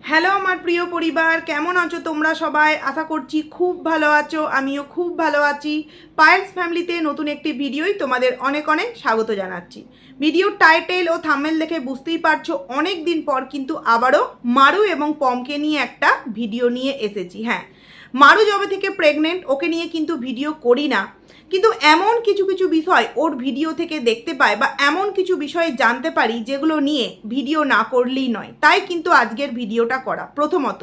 Hello আমার প্রিয় পরিবার, কেমন আছো তোমরা সবাই? আশা করছি খুব ভালো আছো, আমিও খুব ভালো আছি। পায়েলস ফ্যামিলিতে নতুন একটি ভিডিওই তোমাদের অনেক অনেক স্বাগত জানাচ্ছি। ভিডিওর টাইটেল ও থাম্বনেল দেখে বুঝতেই পারছো অনেক দিন পর কিন্তু আবারও মারু এবং পমকে নিয়ে একটা ভিডিও নিয়ে এসেছি। হ্যাঁ, মারু যবে থেকে প্রেগনেন্ট ওকে নিয়ে কিন্তু ভিডিও করি না, কিন্তু এমন কিছু কিছু বিষয় ওর ভিডিও থেকে দেখতে পাই বা এমন কিছু বিষয় জানতে পারি যেগুলো নিয়ে ভিডিও না করলেই নয়। তাই কিন্তু আজকের ভিডিওটা করা। প্রথমত,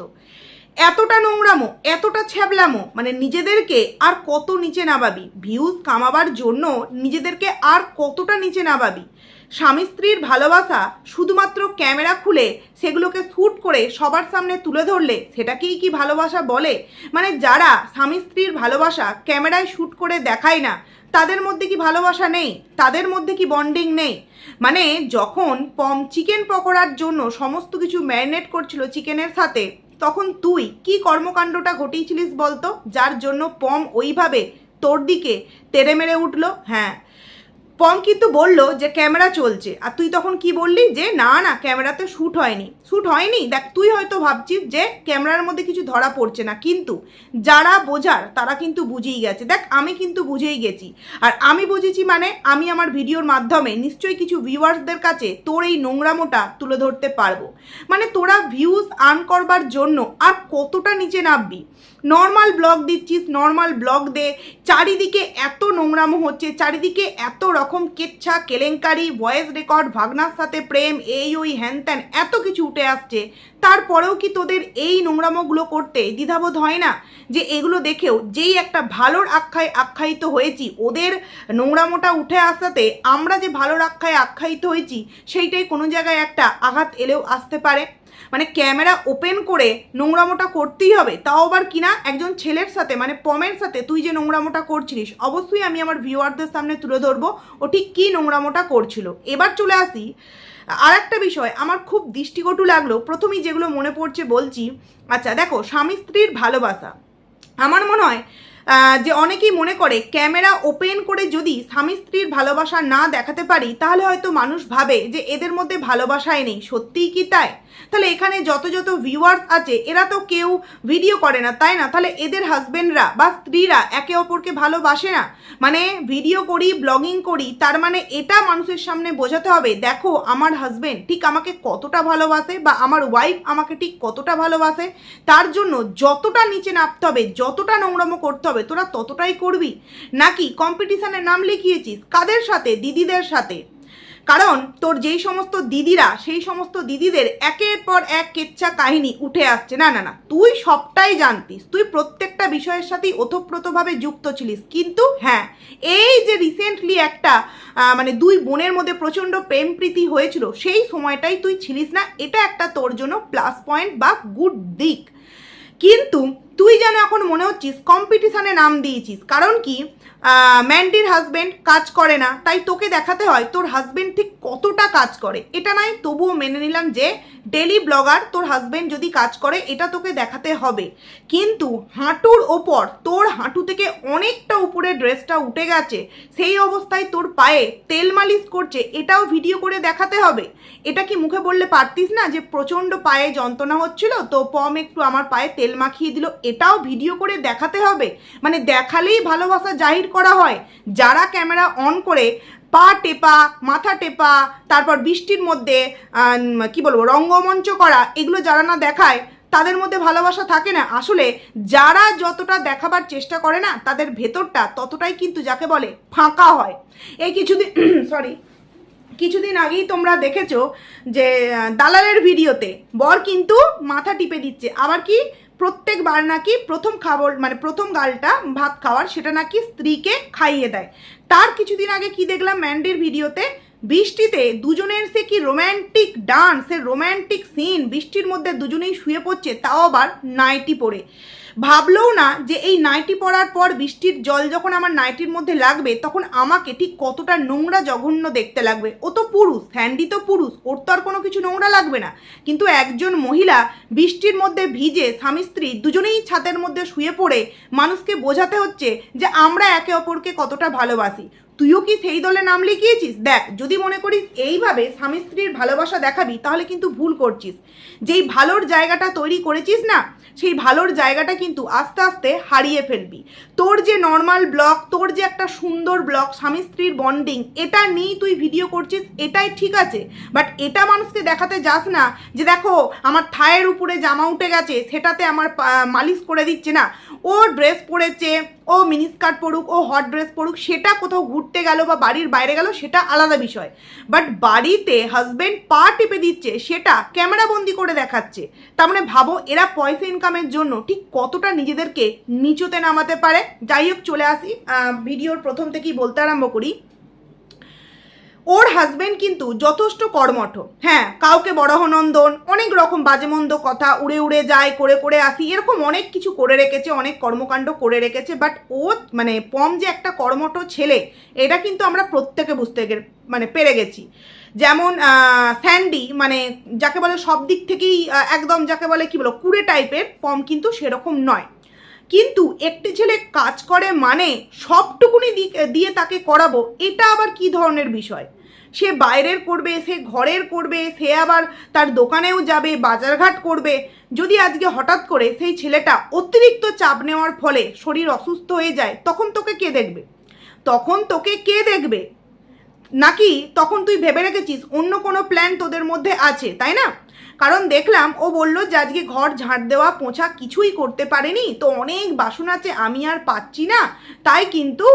এতটা নোংরামো, এতটা ছ্যাবলামো, মানে নিজেদেরকে আর কত নিচে নামাবি? ভিউজ কামাবার জন্য নিজেদেরকে আর কতটা নিচে নামাবি? স্বামী স্ত্রীর ভালোবাসা শুধুমাত্র ক্যামেরা খুলে সেগুলোকে শ্যুট করে সবার সামনে তুলে ধরলে সেটাকেই কি ভালোবাসা বলে? মানে যারা স্বামী স্ত্রীর ভালোবাসা ক্যামেরায় শ্যুট করে দেখায় না, তাদের মধ্যে কি ভালোবাসা নেই? তাদের মধ্যে কি বন্ডিং নেই? মানে যখন পম চিকেন পকোড়ার জন্য সমস্ত কিছু ম্যারিনেট করছিল চিকেনের সাথে, তখন তুই কি কর্মকাণ্ডটা ঘটিয়েছিলিস বলতো, যার জন্য পম ওইভাবে তোর দিকে তেড়ে মেরে উঠলো? হ্যাঁ, পম কিন্তু বললো যে ক্যামেরা চলছে, আর তুই তখন কি বললি যে না না ক্যামেরাতে শ্যুট হয়নি। শ্যুট হয়নি, দেখ তুই হয়তো ভাবছিস যে ক্যামেরার মধ্যে কিছু ধরা পড়ছে না, কিন্তু যারা বোঝার তারা কিন্তু বুঝেই গেছে। দেখ আমি কিন্তু বুঝেই গেছি, আর আমি বুঝেছি মানে আমি আমার ভিডিওর মাধ্যমে নিশ্চয়ই কিছু ভিউয়ার্সদের কাছে তোর এই নোংরামোটা তুলে ধরতে পারবো। মানে তোরা ভিউজ আর্ন করবার জন্য আর কতটা নিচে নামবি? নর্মাল ব্লগ দিচ্ছিস, নর্মাল ব্লগ দে, চারিদিকে এত নোংরামো হচ্ছে, চারিদিকে এত রকম কেচ্ছা কেলেঙ্কারি, ভয়েস রেকর্ড, ভাগনার সাথে প্রেম, এই ওই হ্যান ত্যান এত কিছু উঠে আসছে, তারপরেও কি তোদের এই নোংরামোগুলো করতে দ্বিধাবোধ হয় না? যে এগুলো দেখেও যেই একটা ভালোর আখ্যায়িত হয়েছি, ওদের নোংরামোটা উঠে আসাতে আমরা যে ভালোর আখ্যায়িত হয়েছি সেইটাই কোনো জায়গায় একটা আঘাত এলেও আসতে পারে। মানে ক্যামেরা ওপেন করে নোংরামোটা করতেই হবে, তাও আবার কিনা একজন ছেলের সাথে, মানে পমের সাথে তুই যে নোংরামোটা করছিলিস, অবশ্যই আমি আমার ভিউয়ারদের সামনে তুলে ধরবো ও ঠিক কী নোংরামোটা করছিল। এবার চলে আসি আর একটা বিষয় আমার খুব দৃষ্টিকটু লাগলো, প্রথমেই যেগুলো মনে পড়ছে বলছি। আচ্ছা দেখো, স্বামী স্ত্রীর ভালোবাসা, আমার মনে হয় যে অনেকেই মনে করে ক্যামেরা ওপেন করে যদি স্বামী স্ত্রীর ভালোবাসা না দেখাতে পারি তাহলে হয়তো মানুষ ভাবে যে এদের মধ্যে ভালোবাসাই নেই। সত্যিই কি তাই? তাহলে এখানে যত যত ভিউয়ার্স আছে এরা তো কেউ ভিডিও করে না, তাই না? তাহলে এদের হাজবেন্ডরা বা স্ত্রীরা একে অপরকে ভালোবাসে না? মানে ভিডিও করি, ব্লগিং করি, তার মানে এটা মানুষের সামনে বোঝাতে হবে দেখো আমার হাজবেন্ড ঠিক আমাকে কতটা ভালোবাসে বা আমার ওয়াইফ আমাকে ঠিক কতটা ভালোবাসে। তার জন্য যতটা নিচে নামতে হবে, যতটা নোংরামো করতে হবে তোরা ততটাই করবি? নাকি কম্পিটিশনের নাম লিখিয়েছিস কাদের সাথে? দিদিদের সাথে। কারণ তোর যেই সমস্ত দিদিরা, সেই সমস্ত দিদিদের একের পর এক কেচ্ছা কাহিনী উঠে আসছে। না না না, তুই সবটাই জানতিস, তুই প্রত্যেকটা বিষয়ের সাথেই ওতপ্রোতভাবে যুক্ত ছিলিস, কিন্তু হ্যাঁ এই যে রিসেন্টলি একটা মানে দুই বোনের মধ্যে প্রচণ্ড প্রেম প্রীতি হয়েছিল, সেই সময়টাই তুই ছিলিস না। এটা একটা তোর জন্য প্লাস পয়েন্ট বা গুড দিক। কিন্তু তুই যেন এখন মনে হচ্ছিস কম্পিটিশানে নাম দিয়েছিস। কারণ কি, ম্যান্ডির হাজব্যান্ড কাজ করে না, তাই তোকে দেখাতে হয় তোর হাজব্যান্ড ঠিক কতটা কাজ করে। এটা নাই তবুও মেনে নিলাম যে ডেলি ব্লগার তোর হাজব্যান্ড যদি কাজ করে এটা তোকে দেখাতে হবে, কিন্তু হাঁটুর ওপর, তোর হাঁটু থেকে অনেকটা উপরে ড্রেসটা উঠে গেছে, সেই অবস্থায় তোর পায়ে তেল মালিশ করছে, এটাও ভিডিও করে দেখাতে হবে? এটা কি মুখে বললে পারতিস না যে প্রচণ্ড পায়ে যন্ত্রণা হচ্ছিল তো পম একটু আমার পায়ে তেল মাখিয়ে দিল, এটাও ভিডিও করে দেখাতে হবে? মানে দেখালেই ভালোবাসা জাহির করা হয়? যারা ক্যামেরা অন করে পা টেপা, মাথা টেপা, তারপর বৃষ্টির মধ্যে কি বলবো রঙ্গমঞ্চ করা, এগুলো যারা না দেখায় তাদের মধ্যে ভালোবাসা থাকে না। আসলে যারা যতটা দেখাবার চেষ্টা করে না তাদের ভেতরটা ততটাই কিন্তু যাকে বলে ফাঁকা হয়। এই কিছুদিন আগেই তোমরা দেখেছো যে দালালের ভিডিওতে বর কিন্তু মাথা টিপে দিচ্ছে, আবার কি প্রত্যেকবার নাকি প্রথম খাবার, মানে প্রথম গালটা ভাত খাওয়ার, সেটা নাকি স্ত্রীকে খাইয়ে দেয়। তার কিছুদিন আগে কি দেখলাম ম্যান্ডির ভিডিওতে, বৃষ্টিতে দুজনের সে কি রোম্যান্টিক ডান্স, সে রোম্যান্টিক সিন, বৃষ্টির মধ্যে দুজনেই শুয়ে পড়ছে, তাও আবার নাইটি পরে। ভাবলেও না যে এই নাইটি পরার পর বৃষ্টির জল যখন আমার নাইটির মধ্যে লাগবে তখন আমাকে ঠিক কতটা নোংরা জঘন্য দেখতে লাগবে। ও তো পুরুষ, স্যান্ডি তো পুরুষ, ওর তো আর কোনো কিছু নোংরা লাগবে না, কিন্তু একজন মহিলা বৃষ্টির মধ্যে ভিজে স্বামী স্ত্রী দুজনেই ছাদের মধ্যে শুয়ে পড়ে মানুষকে বোঝাতে হচ্ছে যে আমরা একে অপরকে কতটা ভালোবাসি। তুইও কি সেই দলে নাম লিখিয়েছিস? দেখ, যদি মনে করিস এইভাবে স্বামী স্ত্রীর ভালোবাসা দেখাবি তাহলে কিন্তু ভুল করছিস। যেই ভালোর জায়গাটা তৈরি করেছিস না, সেই ভালোর জায়গাটা কিন্তু আস্তে আস্তে হারিয়ে ফেলবি। তোর যে নর্মাল ব্লগ, তোর যে একটা সুন্দর ব্লগ, স্বামী স্ত্রীর বন্ডিং, এটা নিয়েই তুই ভিডিও করছিস, এটাই ঠিক আছে। বাট এটা মানুষকে দেখাতে যাস না যে দেখো আমার থায়ের উপরে জামা উঠে গেছে, সেটাতে আমার মালিশ করে দিচ্ছে না। ও ড্রেস পরেছে, ও মিনিস্কার্ট পরুক, ও হট ড্রেস পরুক, সেটা কোথাও ঘুরতে গেল বা বাড়ির বাইরে গেল, সেটা আলাদা বিষয়। বাট বাড়িতে হাজব্যান্ড পা টিপে দিচ্ছে, সেটা ক্যামেরাবন্দি করে দেখাচ্ছে। তার মানে ভাবো এরা পয়সা ইনকামের জন্য ঠিক কতটা নিজেদেরকে নিচুতে নামাতে পারে। যাই হোক, চলে আসি ভিডিওর প্রথম থেকেই বলতে আরম্ভ করি। ওর হাজব্যান্ড কিন্তু যথেষ্ট কর্মঠ, হ্যাঁ, কাউকে বড়হনন্দন, অনেক রকম বাজেমন্দ কথা, উড়ে উড়ে যায়, করে করে আসি, এরকম অনেক কিছু করে রেখেছে, অনেক কর্মকাণ্ড করে রেখেছে। বাট ও মানে পম যে একটা কর্মঠ ছেলে, এটা কিন্তু আমরা প্রত্যেকে বুঝতে পেরে গেছি। যেমন স্যান্ডি, মানে যাকে বলে সব দিক থেকেই একদম যাকে বলে কি বলো কুড়ে টাইপের, পম কিন্তু সেরকম নয়। কিন্তু একটি ছেলে কাজ করে মানে সবটুকুনি দিয়ে তাকে করাবো, এটা আবার কি ধরনের বিষয়? সে বাইরের করবে, সে ঘরের করবে, সে আবার তার দোকানেও যাবে, বাজারঘাট করবে। যদি আজকে হঠাৎ করে সেই ছেলেটা অতিরিক্ত চাপ নেওয়ার ফলে শরীর অসুস্থ হয়ে যায়, তখন তোকে কে দেখবে? নাকি তখন তুই ভেবে রেখেছিস অন্য কোনো প্ল্যান তোদের মধ্যে আছে, তাই না? কারণ দেখলাম ও বলল যে আজকে ঘর ঝাঁট দেওয়া পোছা কিছুই করতে পারেনি, তো অনেক বাসন আছে, আমি আর পাচ্ছি না, তাই কিন্তু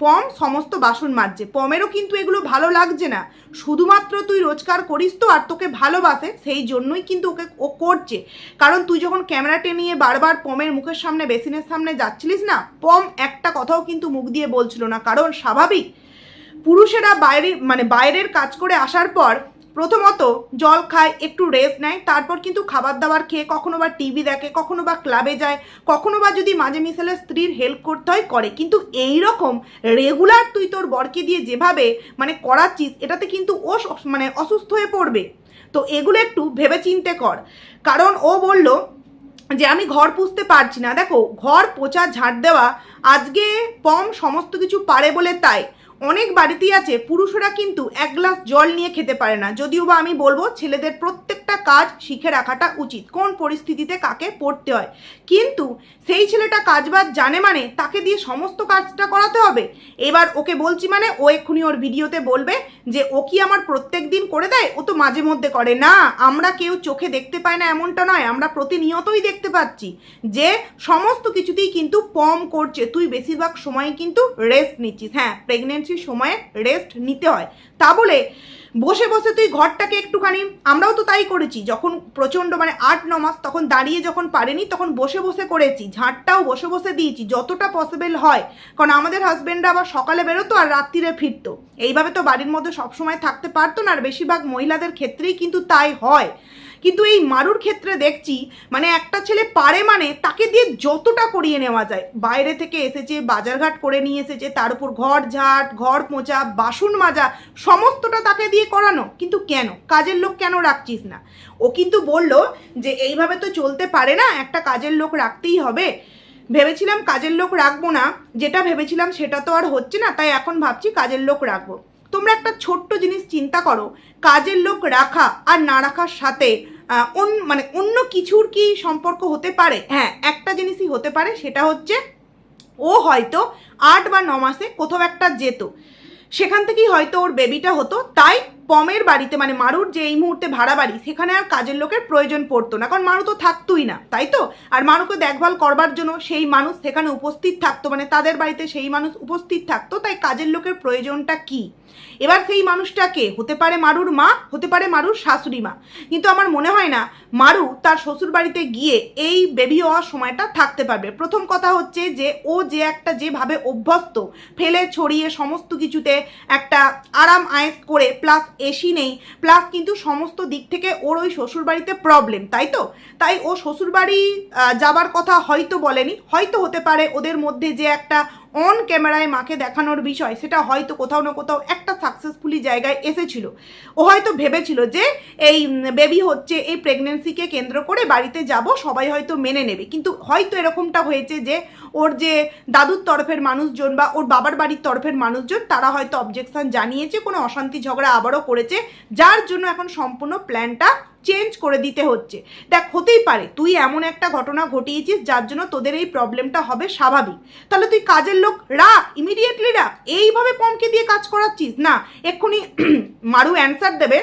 পম সমস্ত বাসন মাজছে। পমেরও কিন্তু এগুলো ভালো লাগছে না, শুধুমাত্র তুই রোজগার করিস তো আর তোকে ভালোবাসে, সেই জন্যই কিন্তু ও করছে। কারণ তুই যখন ক্যামেরাটে নিয়ে বারবার পমের মুখের সামনে, বেসিনের সামনে যাচ্ছিলিস না, পম একটা কথাও কিন্তু মুখ দিয়ে বলছিল না। কারণ স্বাভাবিক, পুরুষেরা বাইরের কাজ করে আসার পর প্রথমত জল খায়, একটু রেস্ট নেয়, তারপর কিন্তু খাবার দাবার খেয়ে কখনো বা টিভি দেখে, কখনো বা ক্লাবে যায়, কখনো বা যদি মাঝে মিশালে স্ত্রীর হেল্প করতে হয় করে। কিন্তু এই রকম রেগুলার তুই তোর বরকে দিয়ে যেভাবে করাচ্ছিস, এটাতে কিন্তু ও অসুস্থ হয়ে পড়বে। তো এগুলো একটু ভেবে চিন্তে কর। কারণ ও বলল যে আমি ঘর পুছতে পারছি না। দেখো, ঘর পোছা ঝাঁট দেওয়া আজকে পম সমস্ত কিছু পারে বলে তাই। অনেক বাড়িতেই আছে পুরুষরা কিন্তু এক গ্লাস জল নিয়ে খেতে পারে না। যদিও বা আমি বলবো ছেলেদের প্রত্যেকটা কাজ শিখে রাখাটা উচিত, কোন পরিস্থিতিতে কাকে পড়তে হয়। কিন্তু সেই ছেলেটা কাজবাজ জানে মানে তাকে দিয়ে সমস্ত কাজটা করাতে হবে। এবার ওকে বলছি মানে ও এক্ষুনি ওর ভিডিওতে বলবে যে ও কি আমার প্রত্যেক দিন করে দেয়, ও তো মাঝে মধ্যে করে। না, আমরা কেউ চোখে দেখতে পাই না এমনটা নয়, আমরা প্রতিনিয়তই দেখতে পাচ্ছি যে সমস্ত কিছুতেই কিন্তু পম করছে। তুই বেশিরভাগ সময় কিন্তু রেস্ট নিচ্ছিস, হ্যাঁ, প্রেগনেন্সির সময়ে রেস্ট নিতে হয়, তা বলে বসে বসে তুই ঘরটাকে একটুখানি, আমরাও তো তাই করেছি যখন প্রচণ্ড 8-9 মাস, তখন দাঁড়িয়ে যখন পারিনি তখন বসে বসে করেছি, ঝাঁটটাও বসে বসে দিয়েছি যতটা পসিবল হয়। কারণ আমাদের হাজব্যান্ডরা আবার সকালে বেরোতো আর রাত্রিরে ফিরতো, এইভাবে তো বাড়ির মধ্যে সবসময় থাকতে পারতো না, আর বেশিরভাগ মহিলাদের ক্ষেত্রেই কিন্তু তাই হয়। কিন্তু এই মারুর ক্ষেত্রে দেখছি একটা ছেলে পারে তাকে দিয়ে যতটা করিয়ে নেওয়া যায়। বাইরে থেকে এসেছে, বাজারঘাট করে নিয়ে এসেছে, তার উপর ঘর ঝাঁট, ঘর মোছা, বাসন মাজা, সমস্তটা তাকে দিয়ে করানো। কিন্তু কেন? কাজের লোক কেন রাখছিস না? ও কিন্তু বলল যে এইভাবে তো চলতে পারে না, একটা কাজের লোক রাখতেই হবে। ভেবেছিলাম কাজের লোক রাখবো না, যেটা ভেবেছিলাম সেটা তো আর হচ্ছে না, তাই এখন ভাবছি কাজের লোক রাখবো। তোমরা একটা ছোট্ট জিনিস চিন্তা করো, কাজের লোক রাখা আর না রাখার সাথে অন্য কিছুর কি সম্পর্ক হতে পারে? হ্যাঁ, একটা জিনিসই হতে পারে, সেটা হচ্ছে ও হয়তো 8 বা 9 মাসে কোথাও একটা যেত, সেখান থেকেই হয়তো ওর বেবিটা হতো, তাই পমের বাড়িতে মারুর যে এই মুহূর্তে ভাড়া বাড়ি, সেখানে আর কাজের লোকের প্রয়োজন পড়তো না, কারণ মারু তো থাকতোই না, তাই তো। আর মারুকে দেখভাল করবার জন্য সেই মানুষ সেখানে উপস্থিত থাকতো, তাদের বাড়িতে সেই মানুষ উপস্থিত থাকতো, তাই কাজের লোকের প্রয়োজনটা কি? এবার সেই মানুষটাকে হতে পারে মারুর মা, হতে পারে মারুর শাশুড়ি মা। কিন্তু আমার মনে হয় না মারু তার শ্বশুর বাড়িতে গিয়ে এই বেবি হওয়ার সময়টা থাকতে পারবে। প্রথম কথা হচ্ছে যে ও যেভাবে অভ্যস্ত, ফেলে ছড়িয়ে সমস্ত কিছুতে একটা আরাম আয়েস করে, প্লাস এসি নেই, প্লাস কিন্তু সমস্ত দিক থেকে ওর ওই শ্বশুরবাড়িতে প্রবলেম, তাই তো। তাই ও শ্বশুরবাড়ি যাবার কথা হয়তো বলেনি, হয়তো হতে পারে ওদের মধ্যে যে একটা অন ক্যামেরায় মাকে দেখানোর বিষয়, সেটা হয়তো কোথাও না কোথাও একটা সাকসেসফুলি জায়গায় এসেছিল। ও হয়তো ভেবেছিল যে এই বেবি হচ্ছে, এই প্রেগনেন্সিকে কেন্দ্র করে বাড়িতে যাব, সবাই হয়তো মেনে নেবে। কিন্তু হয়তো এরকমটা হয়েছে যে ওর যে দাদুর তরফের মানুষজন বা ওর বাবার বাড়ির তরফের মানুষজন, তারা হয়তো অবজেকশন জানিয়েছে, কোনো অশান্তি ঝগড়া আবারও করেছে, যার জন্য এখন সম্পূর্ণ প্ল্যানটা চেঞ্জ করে দিতে হচ্ছে। দেখ, হতেই পারে তুই এমন একটা ঘটনা ঘটিয়েছিস যার জন্য তোদের এই প্রবলেমটা হবে স্বাভাবিক। তাহলে তুই কাজের লোক রাখ, ইমিডিয়েটলি রাখ। এইভাবে পমকে দিয়ে কাজ করাচ্ছিস না, এক্ষুনি মারু অ্যান্সার দেবে,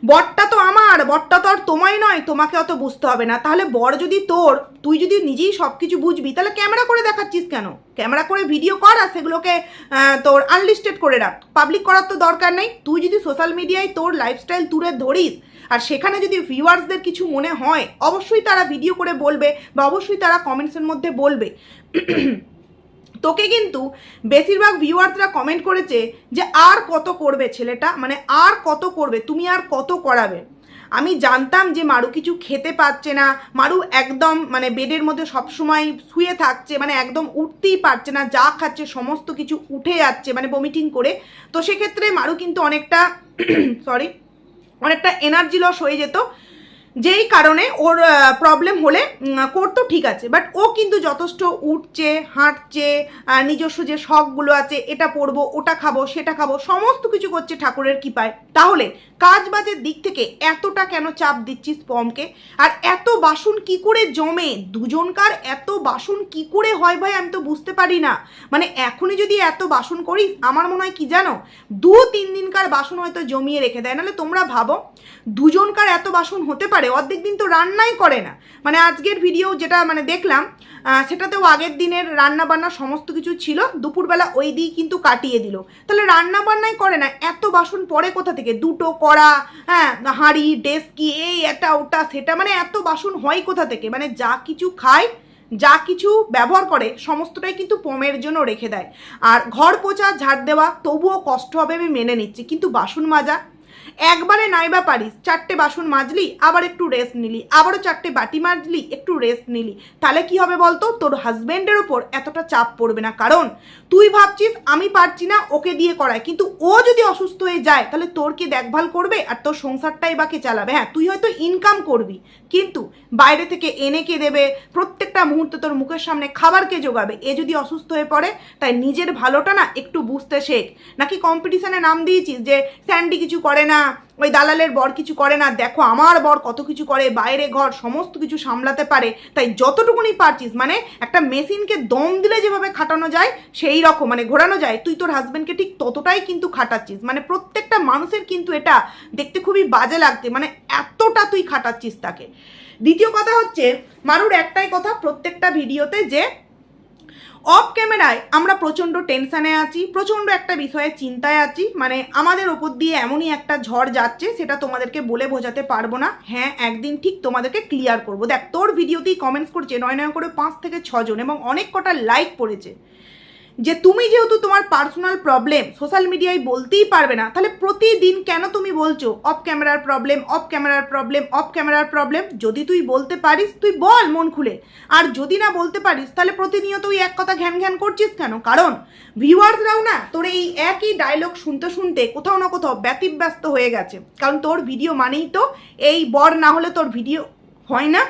বরটা তো আমার, বরটা তো আর তোমায় নয়, তোমাকে অত বুঝতে হবে না। তাহলে বর যদি তোর, তুই যদি নিজেই সব কিছু বুঝবি, তাহলে ক্যামেরা করে দেখাচ্ছিস কেন? ক্যামেরা করে ভিডিও কর আর সেগুলোকে তোর আনলিস্টেড করে রাখ, পাবলিক করার তো দরকার নেই। তুই যদি সোশ্যাল মিডিয়ায় তোর লাইফস্টাইল তুলে ধরিস আর সেখানে যদি ভিউয়ার্সদের কিছু মনে হয়, অবশ্যই তারা ভিডিও করে বলবে বা অবশ্যই তারা কমেন্টসের মধ্যে বলবে। তোকে কিন্তু বেশিরভাগ ভিউয়ার্সরা কমেন্ট করেছে যে আর কত করবে ছেলেটা, মানে আর কত করবে, তুমি আর কত করাবে। আমি জানতাম যে মারু কিছু খেতে পাচ্ছে না, মারু একদম মানে বেডের মধ্যে সবসময় শুয়ে থাকছে, মানে একদম উঠতেই পারছে না, যা খাচ্ছে সমস্ত কিছু উঠে যাচ্ছে মানে ভমিটিং করে। তো সেক্ষেত্রে মারু কিন্তু অনেকটা অনেকটা এনার্জি লস হয়ে যেত, যেই কারণে ওর প্রবলেম হলে করতো ঠিক আছে, বাট ও কিন্তু যথেষ্ট উঠছে, হাঁটছে, নিজস্ব যে শখগুলো আছে, এটা পড়বো, ওটা খাবো, সেটা খাবো, সমস্ত কিছু করছে ঠাকুরের কৃপায়। তাহলে কাজ বাজের দিক থেকে এতটা কেন চাপ দিচ্ছিস পমকে? আর এত বাসন কি করে জমে দুজনকার, এত বাসন কি করে হয় ভাই, আমি তো বুঝতে পারি না। মানে এখনই যদি এত বাসন করিস, আমার মনে হয় কি জানো, 2-3 দিনকার বাসন হয়তো জমিয়ে রেখে দেয়। নাহলে তোমরা ভাবো দুজনকার এত বাসন হতে পারে? অর্ধেক দিন তো রান্নাই করে না। মানে আজকের ভিডিও যেটা মানে দেখলাম, সেটাতেও আগের দিনের রান্না বান্না সমস্ত কিছু ছিল, দুপুরবেলা ওই দিয়েই কিন্তু কাটিয়ে দিল। তাহলে রান্না বান্নাই করে না, এত বাসন পড়ে কোথা থেকে? 2টো কড়া, হ্যাঁ, হাঁড়ি, ডেস্কি, এই এটা ওটা সেটা, মানে এত বাসন হয় কোথা থেকে? মানে যা কিছু খায়, যা কিছু ব্যবহার করে সমস্তটাই কিন্তু পমের জন্য রেখে দেয়। আর ঘর পোছা, ঝাড় দেওয়া তবুও কষ্ট হবে, আমি মেনে নিচ্ছি, কিন্তু বাসন মাজা একবারে নাইবা পারিস, 4টে বাসন মাজলি, আবার একটু রেস্ট নিলি, আবারও 4টে বাটি মাজলি, একটু রেস্ট নিলি, তাহলে কি হবে বলতো? তোর হাজব্যান্ডের ওপর এতটা চাপ পড়বে না। কারণ তুই ভাবছিস আমি পারছি না, ওকে দিয়ে করায়, কিন্তু ও যদি অসুস্থ হয়ে যায় তাহলে তোর কে দেখভাল করবে আর তোর সংসারটাই বা কে চালাবে? হ্যাঁ, তুই হয়তো ইনকাম করবি, কিন্তু বাইরে থেকে এনে কে দেবে? প্রত্যেকটা মুহূর্তে তোর মুখের সামনে খাবার কে জোগাবে? এ যদি অসুস্থ হয়ে পড়ে, তাই নিজের ভালোটা না একটু বুঝতে শেখ। নাকি কম্পিটিশনে নাম দিয়েছিস যে স্যান্ডি কিছু করে না, ওই দালালের বর কিছু করে না, দেখো আমার বর কত কিছু করে, বাইরে ঘর সমস্ত কিছু সামলাতে পারে, তাই যতটুকুনি পারছিস, মানে একটা মেশিনকে দম দিলে যেভাবে খাটানো যায় সেই রকম মানে ঘোরানো যায়, তুই তোর হাজব্যান্ডকে ঠিক ততটাই কিন্তু খাটাচ্ছিস। মানে প্রত্যেকটা মানুষের কিন্তু এটা দেখতে খুবই বাজে লাগছে, মানে এতটা তুই খাটাচ্ছিস তাকে। দ্বিতীয় কথা হচ্ছে, মারুর একটাই কথা প্রত্যেকটা ভিডিওতে, যে অফ ক্যামেরায় আমরা প্রচণ্ড টেনশানে আছি, প্রচণ্ড একটা বিষয়ে চিন্তায় আছি, মানে আমাদের ওপর দিয়ে এমনই একটা ঝড় যাচ্ছে, সেটা তোমাদেরকে বলে বোঝাতে পারবো না। হ্যাঁ, একদিন ঠিক তোমাদেরকে ক্লিয়ার করবো। দেখ, তোর ভিডিওতেই কমেন্টস করছে 9 করে 5 থেকে 6 জন, এবং অনেক কটা লাইক পড়েছে, যে তুমি যেহেতু তোমার পার্সোনাল প্রবলেম সোশ্যাল মিডিয়ায় বলতেই পারবে না, তাহলে প্রতিদিন কেন তুমি বলছো অফ ক্যামেরার প্রবলেম, অফ ক্যামেরার প্রবলেম, অফ ক্যামেরার প্রবলেম? যদি তুই বলতে পারিস তুই বল মন খুলে, আর যদি না বলতে পারিস তাহলে প্রতিনিয়ত তুই এক কথা ঘ্যান ঘ্যান করছিস কেন? কারণ ভিউয়ার্সরাও না তোর এই একই ডায়লগ শুনতে শুনতে কোথাও না কোথাও ব্যতিব্যস্ত হয়ে গেছে। কারণ তোর ভিডিও মানেই তো এই, বর না হলে তোর ভিডিও হয় না।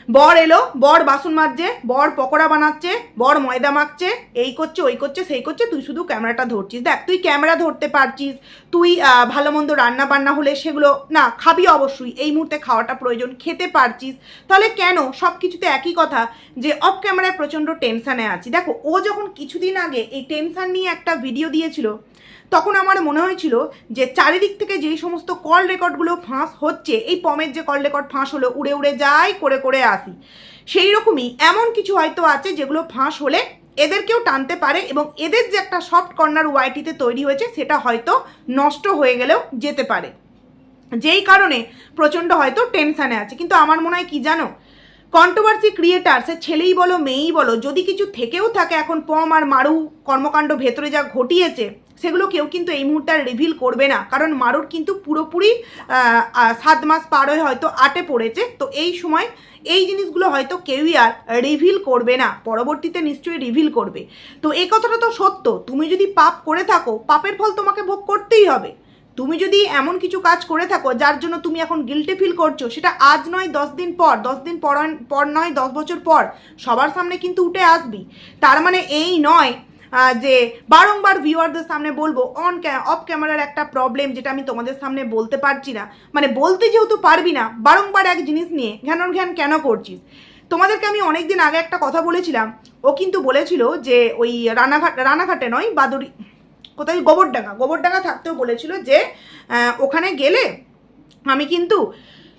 বর এলো, বর বাসন মাজছে, বর পকোড়া বানাচ্ছে, বর ময়দা মাখছে, এই করছে ওই করছে সেই করছে, তুই শুধু ক্যামেরাটা ধরছিস। দেখ, তুই ক্যামেরা ধরতে পারছিস, তুই ভালো মন্দ রান্না বান্না হলে সেগুলো না খাবি, অবশ্যই এই মুহূর্তে খাওয়াটা প্রয়োজন, খেতে পারছিস, তাহলে কেন সব কিছুতে একই কথা যে অফ ক্যামেরায় প্রচণ্ড টেনশানে আছি? দেখো, ও যখন কিছুদিন আগে এই টেনশান নিয়ে একটা ভিডিও দিয়েছিল, তখন আমার মনে হয়েছিল যে চারিদিক থেকে যেই সমস্ত কল রেকর্ডগুলো ফাঁস হচ্ছে, এই পমের যে কল রেকর্ড ফাঁস হলো, উড়ে উড়ে যাই করে করে আসি, সেই রকমই এমন কিছু হয়তো আছে যেগুলো ফাঁস হলে এদেরকেও টানতে পারে, এবং এদের যে একটা সফট কর্নার ওয়াইটিতে তৈরি হয়েছে সেটা হয়তো নষ্ট হয়ে গেলেও যেতে পারে, যেই কারণে প্রচণ্ড হয়তো টেনশানে আছে। কিন্তু আমার মনে হয় কি জানো, কন্ট্রোভার্সি ক্রিয়েটার, সে ছেলেই বলো মেয়েই বলো, যদি কিছু থেকেও থাকে এখন পম আর মারু কর্মকাণ্ড ভেতরে যা ঘটিয়েছে, সেগুলো কেউ কিন্তু এই মুহূর্তে আর রিভিল করবে না, কারণ মারুর কিন্তু পুরোপুরি 7 মাস পার হয়ে হয়তো 8-এ পড়েছে। তো এই সময় এই জিনিসগুলো হয়তো কেউই আর রিভিল করবে না, পরবর্তীতে নিশ্চয়ই রিভিল করবে। তো এই কথাটা তো সত্য, তুমি যদি পাপ করে থাকো পাপের ফল তোমাকে ভোগ করতেই হবে। তুমি যদি এমন কিছু কাজ করে থাকো যার জন্য তুমি এখন গিল্টি ফিল করছো, সেটা আজ নয় 10 দিন পর, 10 দিন পর নয় 10 বছর পর সবার সামনে কিন্তু উঠে আসবি। তার মানে এই নয় যে বারংবার ভিউয়ারদের সামনে বলবো অফ ক্যামেরার একটা প্রবলেম যেটা আমি তোমাদের সামনে বলতে পারছি না, মানে বলতে যেহেতু পারবি না, বারংবার এক জিনিস নিয়ে ঘ্যান কেন করছিস। তোমাদেরকে আমি অনেকদিন আগে একটা কথা বলেছিলাম, ও কিন্তু বলেছিল যে ওই রানাঘাটে নয় বাদুড়ি কোথায় গোবরডাঙ্গা থাকতেও বলেছিল যে ওখানে গেলে আমি কিন্তু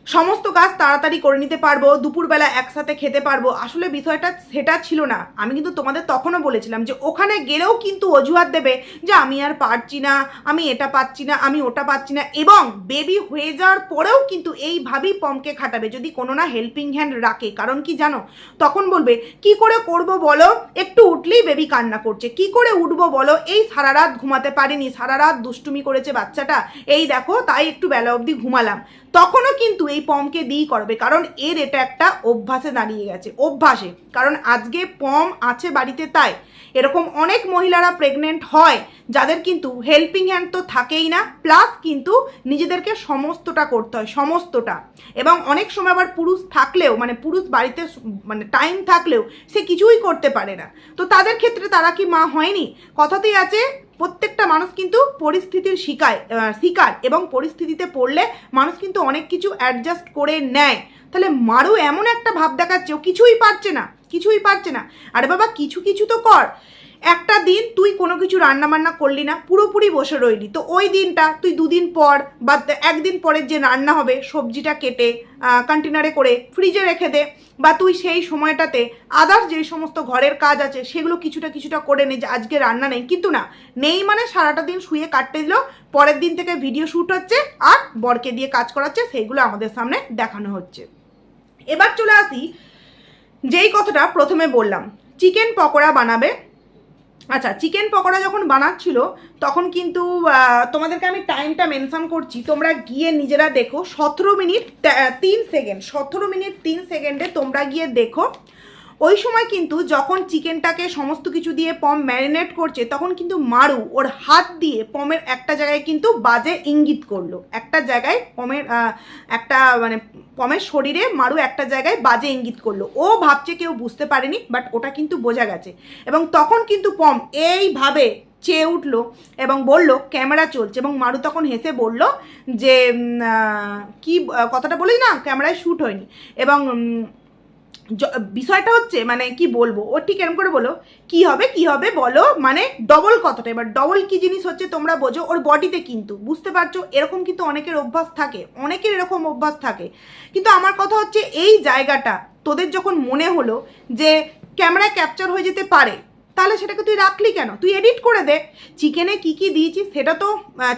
সমস্ত কাজ তাড়াতাড়ি করে নিতে পারবো, দুপুরবেলা একসাথে খেতে পারবো। আসলে বিষয়টা সেটা ছিল না। আমি কিন্তু তোমাদের তখনও বলেছিলাম যে ওখানে গেলেও কিন্তু অজুহাত দেবে যে আমি আর পারছি না, আমি এটা পাচ্ছি না, আমি ওটা পাচ্ছি না, এবং বেবি হয়ে যাওয়ার পরেও কিন্তু এইভাবেই পমকে খাটাবে যদি কোনো না হেল্পিং হ্যান্ড রাখে। কারণ কি জানো, তখন বলবে কি করে করব বলো, একটু উঠলেই বেবি কান্না করছে, কি করে উঠবো বলো, এই সারা রাত ঘুমাতে পারিনি, সারা রাত দুষ্টুমি করেছে বাচ্চাটা, এই দেখো তাই একটু বেলা অবধি ঘুমালাম। তখনও কিন্তু এই পমকে দিই করবে, কারণ এর এটা একটা অভ্যাসে দাঁড়িয়ে গেছে, অভ্যাসে। কারণ আজকে পম আছে বাড়িতে, তাই এরকম অনেক মহিলারা প্রেগনেন্ট হয় যাদের কিন্তু হেল্পিং হ্যান্ড তো থাকেই না, প্লাস কিন্তু নিজেদেরকে সমস্তটা করতে হয়, সমস্তটা। এবং অনেক সময় আবার পুরুষ থাকলেও, মানে পুরুষ বাড়িতে মানে টাইম থাকলেও সে কিছুই করতে পারে না। তো তাদের ক্ষেত্রে তারা কি মা হয়নি? কথাতেই আছে প্রত্যেকটা মানুষ কিন্তু পরিস্থিতির শিকার, এবং পরিস্থিতিতে পড়লে মানুষ কিন্তু অনেক কিছু অ্যাডজাস্ট করে নেয়। তাহলে মারু এমন একটা ভাব দেখাচ্ছে ও কিছুই পারছে না। আরে বাবা কিছু তো কর। একটা দিন তুই কোনো কিছু রান্না করলি না, পুরোপুরি বসে রইলি, তো ওই দিনটা তুই 2 দিন পর বা 1 দিন পরের যে রান্না হবে সবজিটা কেটে কন্টেনারে করে ফ্রিজে রেখে দে, বা তুই সেই সময়টাতে আদার্স যেই সমস্ত ঘরের কাজ আছে সেগুলো কিছুটা করে নে, যে আজকে রান্না নেই। কিন্তু না, নেই মানে সারাটা দিন শুয়ে কাটতে দিল, পরের দিন থেকে ভিডিও শ্যুট হচ্ছে আর বরকে দিয়ে কাজ করাচ্ছে, সেইগুলো আমাদের সামনে দেখানো হচ্ছে। এবার চলে আসি যেই কথাটা প্রথমে বললাম, চিকেন পকোড়া বানাবে। আচ্ছা, চিকেন পকোড়া যখন বানাচ্ছিল তখন কিন্তু তোমাদেরকে আমি টাইমটা মেনশন করছি, তোমরা গিয়ে নিজেরা দেখো, 17 মিনিট 3 সেকেন্ডে তোমরা গিয়ে দেখো। ওই সময় কিন্তু যখন চিকেনটাকে সমস্ত কিছু দিয়ে পম ম্যারিনেট করছে, তখন কিন্তু মারু ওর হাত দিয়ে পমের একটা জায়গায় কিন্তু বাজে ইঙ্গিত করলো, একটা জায়গায় পমের শরীরে মারু একটা জায়গায় বাজে ইঙ্গিত করলো। ও ভাবছে কেউ বুঝতে পারেনি, বাট ওটা কিন্তু বোঝা গেছে। এবং তখন কিন্তু পম এইভাবে চেয়ে উঠলো এবং বলল ক্যামেরা চলছে, এবং মারু তখন হেসে বলল যে কি কথাটা বলি না, ক্যামেরায় শ্যুট হয়নি। এবং বিষয়টা হচ্ছে মানে কি বলবো, ও ঠিক এরকম করে বলো কি হবে বলো, মানে ডবল কথাটা। এবার ডবল কি জিনিস হচ্ছে তোমরা বোঝো, ওর বডিতে কিন্তু বুঝতে পারছো, এরকম কিন্তু অনেকের এরকম অভ্যাস থাকে। কিন্তু আমার কথা হচ্ছে এই জায়গাটা তোদের যখন মনে হলো যে ক্যামেরায় ক্যাপচার হয়ে যেতে পারে, তাহলে সেটাকে তুই রাখলি কেন? তুই এডিট করে দে। চিকেনে কি দিয়েছিস সেটা তো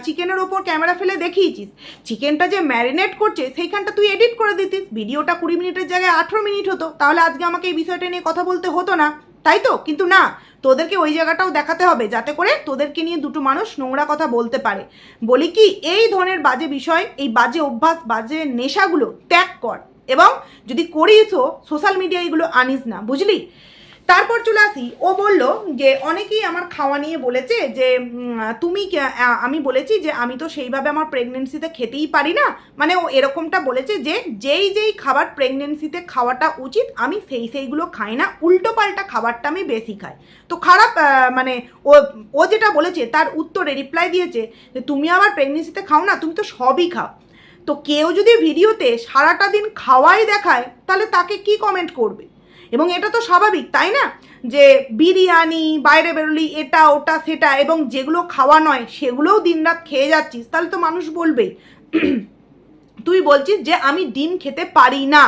চিকেনের ওপর ক্যামেরা ফেলে দেখিয়েছিস, চিকেনটা যে ম্যারিনেট করছে সেইখানটা তুই এডিট করে দিতিস, ভিডিওটা 20 মিনিটের জায়গায় 18 মিনিট হতো, তাহলে আজকে আমাকে এই বিষয়টা নিয়ে কথা বলতে হতো না, তাই তো? কিন্তু না, তোদেরকে ওই জায়গাটাও দেখাতে হবে যাতে করে তোদেরকে নিয়ে দুটো মানুষ নোংরা কথা বলতে পারে। বলি কি, এই ধরনের বাজে বিষয়, এই বাজে অভ্যাস, বাজে নেশাগুলো ত্যাগ কর, এবং যদি করিসও সোশ্যাল মিডিয়ায় এগুলো আনিস না, বুঝলি? তারপর চলে আসি, ও বলল যে অনেকেই আমার খাওয়া নিয়ে বলেছে যে আমি বলেছি যে আমি তো সেইভাবে আমার প্রেগনেন্সিতে খেতেই পারি না, মানে ও এরকমটা বলেছে যে যেই খাবার প্রেগনেন্সিতে খাওয়াটা উচিত আমি সেইগুলো খাই না, উল্টো পাল্টা খাবারটা আমি বেশি খাই। তো খারাপ মানে ও যেটা বলেছে তার উত্তরে রিপ্লাই দিয়েছে যে তুমি আবার প্রেগনেন্সিতে খাও না, তুমি তো সবই খাও। তো কেউ যদি ভিডিওতে সারাটা দিন খাওয়াই দেখায় তাহলে তাকে কি কমেন্ট করবে? এবং এটা তো স্বাভাবিক, তাই না, যে বিরিয়ানি বাইরে বেরোলি এটা ওটা সেটা, এবং যেগুলো খাওয়া নয় সেগুলোও দিনরাত খেয়ে যাচ্ছিস, তাহলে তো মানুষ বলবেই। তুই বলছিস যে আমি ডিম খেতে পারি না,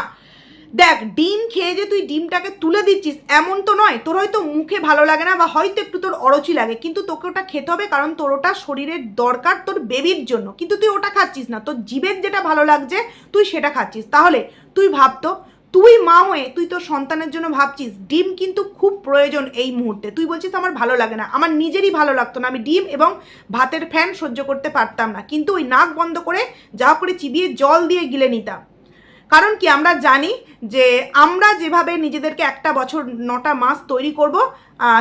দেখ ডিম খেয়ে যে তুই ডিমটাকে তুলে দিচ্ছিস এমন তো নয়, তোর হয়তো মুখে ভালো লাগে না বা হয়তো একটু তোর অরুচি লাগে, কিন্তু তোকে ওটা খেতে হবে, কারণ তোর ওটা শরীরের দরকার তোর বেবির জন্য, কিন্তু তুই ওটা খাচ্ছিস না, তোর জিভের যেটা ভালো লাগছে তুই সেটা খাচ্ছিস। তাহলে তুই ভাবতো তুই মা হয়ে তুই তোর সন্তানের জন্য ভাবছিস ডিম কিন্তু খুব প্রয়োজন এই মুহূর্তে। তুই বলছিস আমার ভালো লাগে না, আমার নিজেরই ভালো লাগতো না, আমি ডিম এবং ভাতের ফ্যান সহ্য করতে পারতাম না, কিন্তু ওই নাক বন্ধ করে যা করে চিবিয়ে জল দিয়ে গিলে নিতাম। কারণ কি আমরা জানি যে আমরা যেভাবে নিজেদেরকে একটা বছর 9টা মাস তৈরি করব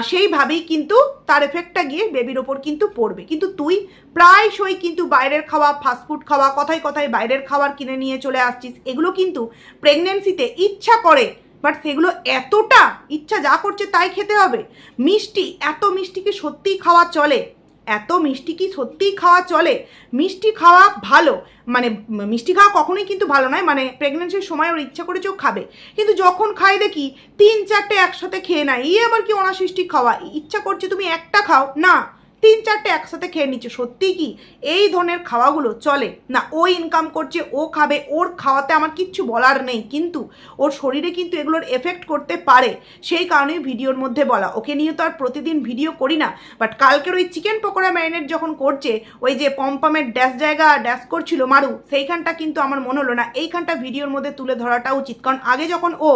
সেইভাবেই কিন্তু তার এফেক্টটা গিয়ে বেবির ওপর কিন্তু পড়বে। কিন্তু তুই প্রায়শই কিন্তু বাইরের খাওয়া, ফাস্টফুড খাওয়া, কথায় কথায় বাইরের খাবার কিনে নিয়ে চলে আসছিস। এগুলো কিন্তু প্রেগনেন্সিতে ইচ্ছা করে, বাট সেগুলো এতটা ইচ্ছা যা করছে তাই খেতে হবে। মিষ্টি, এত মিষ্টি কি সত্যিই খাওয়া চলে? এত মিষ্টি কি সত্যিই খাওয়া চলে? মিষ্টি খাওয়া ভালো, মানে মিষ্টি খাওয়া কখনোই কিন্তু ভালো নয়, মানে প্রেগনেন্সির সময় ওর ইচ্ছা করেছে ও খাবে, কিন্তু যখন খাই দেখি 3-4টে একসাথে খেয়ে নেয়। আবার কি অনাসৃষ্টি খাওয়া? ইচ্ছা করছে তুমি একটা খাও না, 3-4টে একসাথে খেয়ে নিচ্ছে। সত্যি কি এই ধরনের খাওয়াগুলো চলে? না, ও ইনকাম করছে, ও খাবে, ওর খাওয়াতে আমার কিচ্ছু বলার নেই, কিন্তু ওর শরীরে কিন্তু এগুলোর এফেক্ট করতে পারে। সেই কারণেই ভিডিওর মধ্যে বলা। ওকে নিয়ে তো আর প্রতিদিন ভিডিও করি না, বাট কালকের ওই চিকেন পকোড়া ম্যারিনেট যখন করছে, ওই যে পমপমের ড্যাশ করছিল মারু, সেইখানটা কিন্তু আমার মনে হলো না এইখানটা ভিডিওর মধ্যে তুলে ধরাটা উচিত। কারণ আগে যখন ও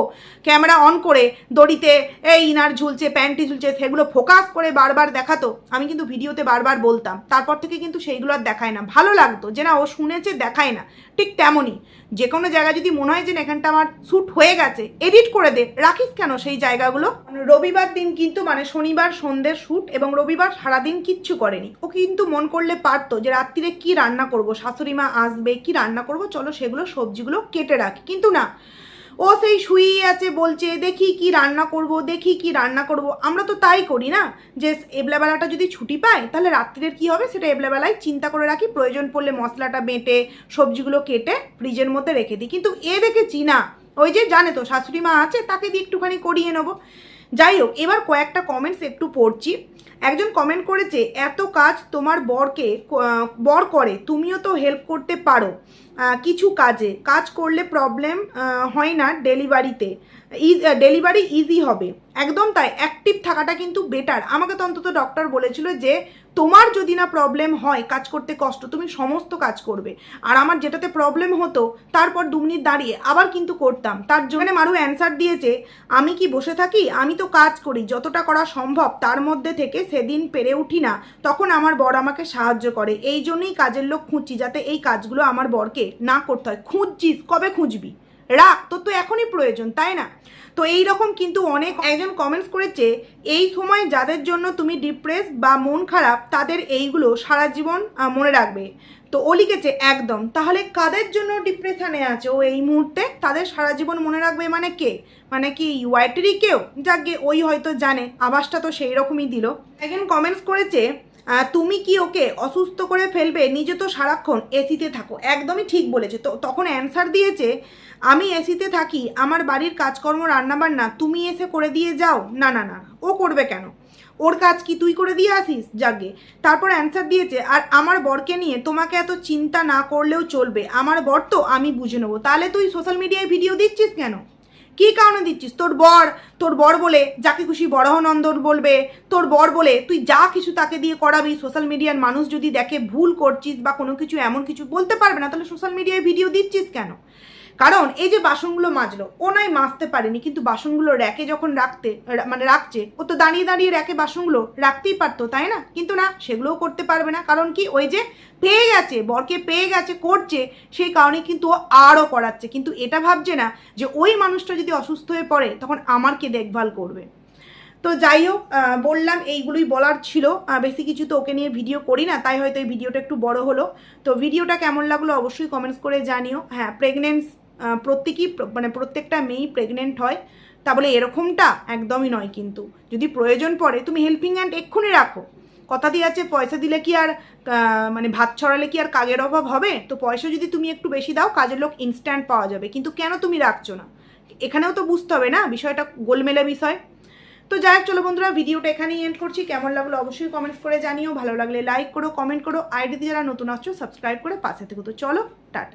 ক্যামেরা অন করে দড়িতে এই ইনার ঝুলছে, প্যান্টি ঝুলছে, সেগুলো ফোকাস করে বারবার দেখাতো, আমি কিন্তু ভিডিওতে বারবার বলতাম। তারপর থেকে কিন্তু সেইগুলো আর দেখায় না। ভালো লাগতো যে না ও শুনেছে, দেখায় না। ঠিক তেমনই যে কোনো জায়গায় যদি মনে হয় যে এখানটা আমার শ্যুট হয়ে গেছে, এডিট করে দে, রাখিস কেন সেই জায়গাগুলো? রবিবার দিন কিন্তু মানে শনিবার সন্ধ্যের শ্যুট, এবং রবিবার সারাদিন কিচ্ছু করেনি। ও কিন্তু মন করলে পারতো যে রাত্রিরে কি রান্না করব, শাশুড়ি মা আসবে, কি রান্না করব, চলো সেগুলো সবজিগুলো কেটে রাখি, কিন্তু না, ও সেই শুয়েই আছে, বলছে দেখি কি রান্না করব, দেখি কি রান্না করব। আমরা তো তাই করি না, যে এবলাবেলাটা যদি ছুটি পাই তাহলে রাত্রির কি হবে সেটা এবলাবেলায় চিন্তা করে রাখি, প্রয়োজন পড়লে মশলাটা বেটে সবজিগুলো কেটে ফ্রিজের মধ্যে রেখে দিই। কিন্তু এ দেখেছি না, ওই যে জানে তো শাশুড়ি মা আছে, তাকে দিয়ে একটুখানি করিয়ে নেবো। যাই হোক, এবার কয়েকটা কমেন্টস একটু পড়ছি। একজন কমেন্ট করেছে, এত কাজ তোমার বর করে, তুমিও তো হেল্প করতে পারো কিছু কাজ করলে প্রবলেম হয় না, ডেলিভারি ইজি হবে। একদম তাই, অ্যাক্টিভ থাকাটা কিন্তু বেটার। আমাকে তো অন্তত ডক্টর বলেছিল যে তোমার যদি না প্রবলেম হয়, কাজ করতে কষ্ট, তুমি সমস্ত কাজ করবে। আর আমার যেটাতে প্রবলেম হতো তারপর 2 মিনিট দাঁড়িয়ে আবার কিন্তু করতাম। তার জন্য মারু অ্যান্সার দিয়েছে, আমি কি বসে থাকি, আমি তো কাজ করি, যতটা করা সম্ভব তার মধ্যে থেকে। সেদিন পেরে উঠি না, তখন আমার বর আমাকে সাহায্য করে, এই জন্যই কাজের লোক খুঁজছি, যাতে এই কাজগুলো আমার বরকে না করতে হয়। খুঁজছিস, কবে খুঁজবি? রাখ, তোর তো এখনই প্রয়োজন, তাই না? তো এই রকম কিন্তু অনেক একজন কমেন্টস করেছে, এই সময় যাদের জন্য তুমি ডিপ্রেস বা মন খারাপ, তাদের এইগুলো সারা জীবন মনে রাখবে। তো ও লিখেছে একদম, তাহলে কাদের জন্য ডিপ্রেশনে আছে ও এই মুহূর্তে, তাদের সারা জীবন মনে রাখবে মানে কে? মানে কি ইউআইটিরই কেউ? যাকে ওই হয়তো জানে, আভাসটা তো সেই রকমই দিল। একজন কমেন্টস করেছে, তুমি কি ওকে অসুস্থ করে ফেলবে, নিজে তো সারাক্ষণ এসিতে থাকো। একদমই ঠিক বলেছে। তো তখন অ্যান্সার দিয়েছে, আমি এসিতে থাকি, আমার বাড়ির কাজকর্ম রান্নাবান্না তুমি এসে করে দিয়ে যাও। না না না, ও করবে কেন? ওর কাজ কি তুই করে দিয়ে আসিস? যাকে তারপর অ্যান্সার দিয়েছে, আর আমার বরকে নিয়ে তোমাকে এত চিন্তা না করলেও চলবে, আমার বর তো আমি বুঝে নেবো। তাহলে তুই সোশ্যাল মিডিয়ায় ভিডিও দিচ্ছিস কেন? কী কারণে দিচ্ছিস? তোর বর বলে যাকে খুশি বরাহনন্দন বলবে, তোর বর বলে তুই যা কিছু তাকে দিয়ে করাবি। সোশ্যাল মিডিয়ার মানুষ যদি দেখে ভুল করছিস বা কোনো কিছু এমন কিছু বলতে পারবে না, তাহলে সোশ্যাল মিডিয়ায় ভিডিও দিচ্ছিস কেন? কারণ এই যে বাসনগুলো মাজলো, ও নয় মাজতে পারেনি, কিন্তু বাসনগুলো র্যাকে যখন রাখছে, ও তো দাঁড়িয়ে দাঁড়িয়ে র্যাকে বাসনগুলো রাখতেই পারতো, তাই না? কিন্তু না, সেগুলোও করতে পারবে না। কারণ কি, ওই যে পেয়ে গেছে, বরকে পেয়ে গেছে, করছে, সেই কারণে কিন্তু ও আরও করাচ্ছে। কিন্তু এটা ভাবছে না যে ওই মানুষটা যদি অসুস্থ হয়ে পড়ে তখন আমার কে দেখভাল করবে। তো যাই হোক, বললাম এইগুলোই বলার ছিল, বেশি কিছু তো ওকে নিয়ে ভিডিও করি না, তাই হয়তো এই ভিডিওটা একটু বড় হলো। তো ভিডিওটা কেমন লাগলো অবশ্যই কমেন্টস করে জানিও। হ্যাঁ, প্রত্যেকটা মেয়েই প্রেগনেন্ট হয়, তা বলে এরকমটা একদমই নয়। কিন্তু যদি প্রয়োজন পড়ে, তুমি হেল্পিং হ্যান্ড এক্ষুনি রাখো। কথা দিয়ে আছে, পয়সা দিলে কি আর ভাত ছড়ালে কি আর কাজের অভাব হবে? তো পয়সা যদি তুমি একটু বেশি দাও, কাজের লোক ইনস্ট্যান্ট পাওয়া যাবে। কিন্তু কেন তুমি রাখছো না, এখানেও তো বুঝতে হবে না, বিষয়টা গোলমেলে বিষয়। তো যাই হোক, চলো বন্ধুরা, ভিডিওটা এখানেই এন্ড করছি। কেমন লাগলো অবশ্যই কমেন্টস করে জানিও। ভালো লাগলে লাইক করো, কমেন্ট করো, আইডিতে যারা নতুন আসছো সাবস্ক্রাইব করে পাশে থেকো। তো চলো, টাটা।